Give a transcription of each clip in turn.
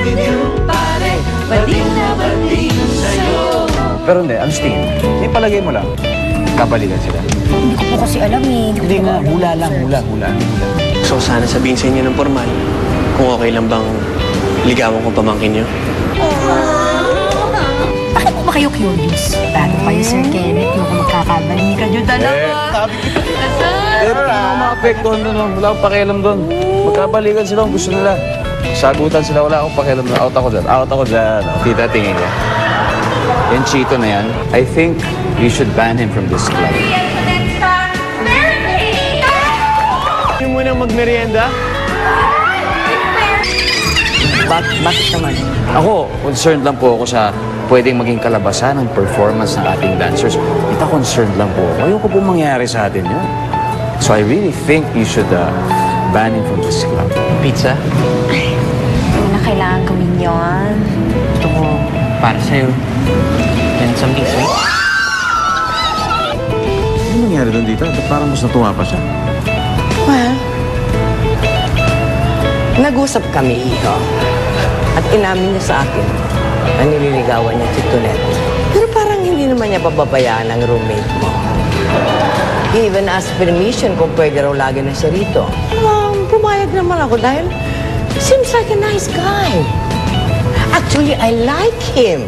with you, pare. Bading na bading sa'yo. Pero hindi, ano tingin? May palagay mo lang. Kabalikan sila. Hindi ko po kasi alam eh. Hindi nga, hula lang, hula. So sana sabihin sa inyo ng formal kung okay lang bang ligawan ko pamangkin niyo. Bakit po ba kayo curious? Bago kayo, Sir Kenneth, yung kung magkakabalikan nyo dalawa. Eh, wala akong maapektuhan doon. Wala akong pakialam doon. Magkabalikan sila kung gusto nila. Sagutan sila, wala akong pakialam doon. Out ako dyan. Tita, tingin ka. Yan Chito na yan, I think you should ban him from this club. Yung munang magmerienda? Bakit naman? Ako, concerned lang po ako sa pwedeng maging kalabasan ng performance ng ating dancers. Ito, concerned lang po ako. Ayoko po mangyari sa atin yun. So I really think you should ban him from this club. Pizza? Hindi na kailangan gawin yun. Ito ko para sa'yo. And something sweet. Ano nangyari doon dito? Ba't parang mas natuwa pa siya? Well, nag-usap kami, Iho. At inamin niya sa akin na nililigawan niya si Tonet. Pero parang hindi naman niya pababayaan ang roommate mo. He even asked permission kung pwede raw lagi na siya rito. Pumayag naman ako dahil seems like a nice guy. Actually, I like him.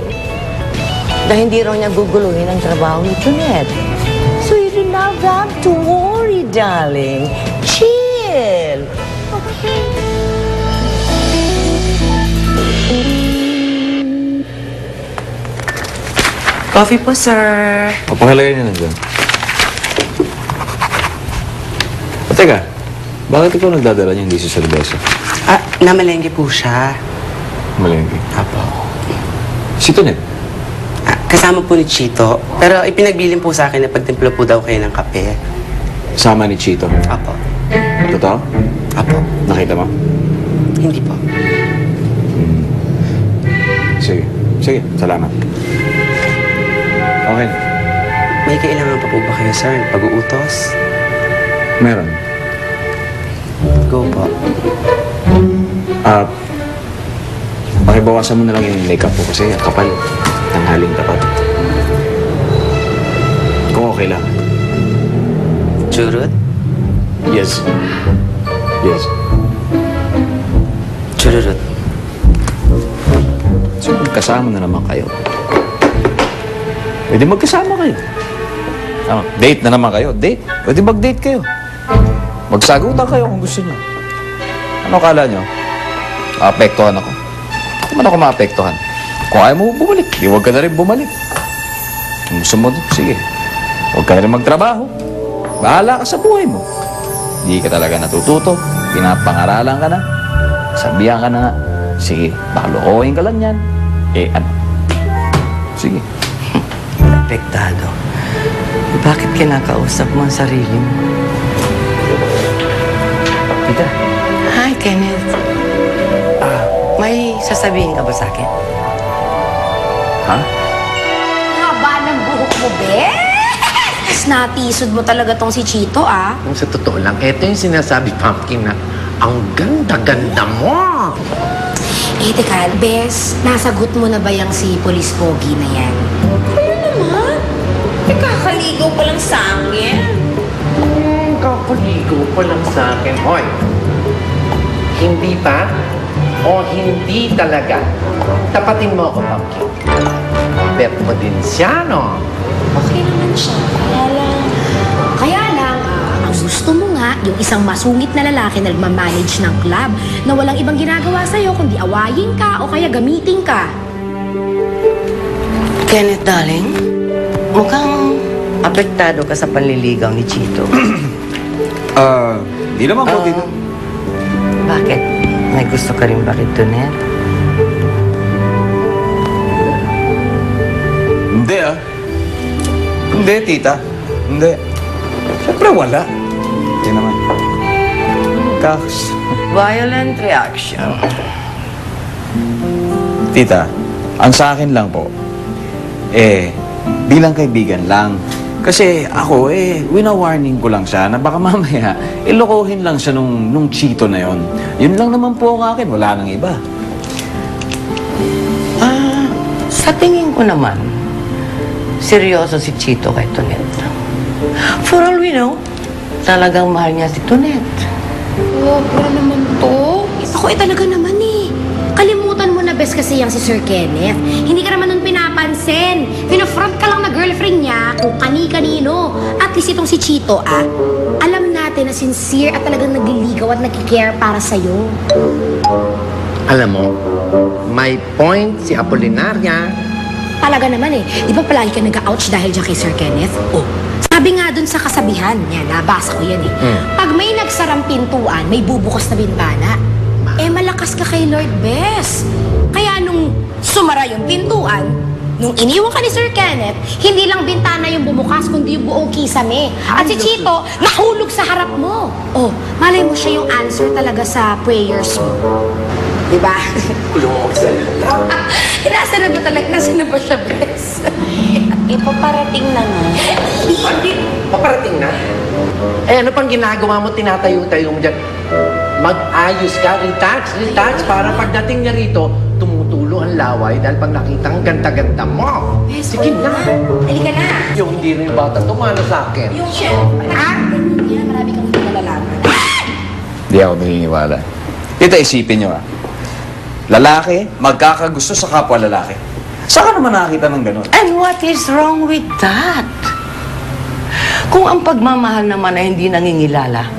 Dahil hindi raw niya guguluhin ang trabaho ni Tonet. So you do not have to worry, darling. Chill. Okay. Coffee po, sir. O, pakilagay niya na dyan. O, teka. Bakit ikaw nagdadala niya hindi si Cerveza? Namalengke po siya. Malengke. Apo. Si Tonet. Kasama po ni Chito. Pero ipinagbilin po sa akin na pagtimpla po daw kayo ng kape. Sama ni Chito. Apo. Totoo? Apo. Nakita mo? Hindi po. Sige. Sige. Salamat. Okay. May kailangan pa po ba kayo, sir? Pag-uutos? Meron. Go po. Pakibawasan mo na lang yung makeup ko kasi kapal. Tanghaling tapat. Kung okay lang. Churut? Yes. Yes. Chururut. So, magkasama na naman kayo. Pwede magkasama kayo. Date na naman kayo. Date. Pwede mag-date kayo. Magsagutan kayo kung gusto nyo. Ano kala nyo? Maapektuhan ako. Kung man ako maapektuhan. Kung ayaw mo bumalik, di huwag ka na rin bumalik. Kung gusto mo, sige. Huwag ka na rin magtrabaho. Bahala ka sa buhay mo. Hindi ka talaga natututo. Pinapangaralan ka na. Sabihan ka na nga. Sige, baka lokohin ka lang yan. Ano? Sige. Apektado. Bakit kinakausap mo ang sarili mo? Tita. Hi, Kenneth. May sasabihin ka ba sa akin? Ha? Haba ng buhok mo, Bes! Natisod mo talaga tong si Chito, ah. Kung sa totoo lang, eto yung sinasabi, Pumpkin, na ang ganda-ganda mo. Eh, teka, Bes, nasagot mo na ba yung si Police Pogi na yan? Ano naman? Kakaligaw pa lang sa akin. Kapaligo pa lang sa akin. Hoy, hindi pa o hindi talaga? Tapatin mo ako, Pumpkin. Bet mo din siya, no? Okay naman siya. Kaya lang, ang gusto mo nga, yung isang masungit na lalaki na nagmamanage ng club na walang ibang ginagawa sa'yo kundi awayin ka o kaya gamitin ka. Kenneth, darling, mukhang apektado ka sa panliligaw ni Chito. Hindi naman po, Tita. Bakit? May gusto ka rin ba kay Tonet? Hindi, Hindi, Tita. Hindi. Siyempre wala. Hindi naman. Kaks. Violent reaction. Tita, ang sa akin lang po, bilang kaibigan lang. Kasi ako, wina-warning ko lang siya na baka mamaya, ilokohin lang siya nung Chito na yon. Yun lang naman po ang akin, wala nang iba. Sa tingin ko naman, seryoso si Chito kay Tonet. For all we know, talagang mahal niya si Tonet. Oh, pura naman to. Ako talaga naman eh. Kalimutan mo na best kasi yung si Sir Kenneth. Hindi ka naman nun pinapansin. Pinafront ka lang na girlfriend niya kung kani-kanino. At least itong si Chito, alam natin na sincere at talagang nagliligaw at nagkikare para sa'yo. Alam mo, may point si Apolinaria. Talaga naman eh. Di ba palagi ka nag-ouch dahil dyan kay Sir Kenneth? Oh, sabi nga dun sa kasabihan, yan, nabasa ko yan eh. Pag may nagsarang pintuan, may bubukas na bintana. Eh, malakas ka kay Lord Bess. Kaya nung sumara yung pintuan, nung iniwan ka ni Sir Kenneth, hindi lang bintana yung bumukas, kundi yung buong kisame. At si Chito, nahulog sa harap mo. Oh, malay mo siya yung answer talaga sa prayers mo. Diba? Nasa na ba talaga? Nasa na ba siya, Bess? Ipaparating na nga. Hindi, paparating na. Eh, ano pang ginagawa mo, tinatayo-tayo mo dyan? Mag-ayos ka, relax, para pagdating niya rito, tumutulo ang laway dahil pag nakita ang ganda-ganda mo. Sige na. Halika na. Yung hindi rin bata tumano sa akin. Yung siya. Yan, marami kang hindi nalalaman. Hindi ako naniniwala. Tita, isipin nyo lalaki, magkakagusto sa kapwa lalaki. Saan ka naman nakakita ng ganun? And what is wrong with that? Kung ang pagmamahal naman ay hindi nangingilala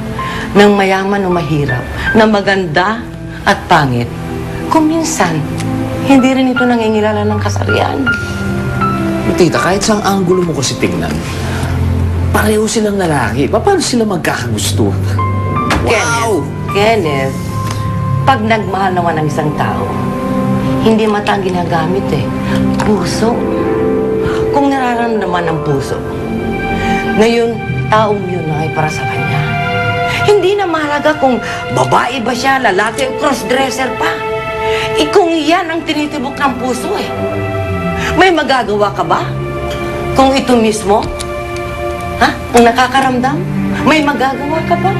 ng mayaman o mahirap, na maganda at pangit, kung minsan, hindi rin ito nangingilala ng kasarian. Tita, kahit saang anggulo mo kasi tingnan, pareho silang lalaki. Paano sila magkakagusto? Kenneth, pag nagmahal naman ng isang tao, hindi mata ang ginagamit puso. Kung nararamdaman ng puso, na yung taong yun ay para sa kanya. Hindi na mahalaga kung babae ba siya, lalaki o crossdresser pa. Kung yan ang tinitibok ng puso may magagawa ka ba? Kung ito mismo, ang nakakaramdam, may magagawa ka ba?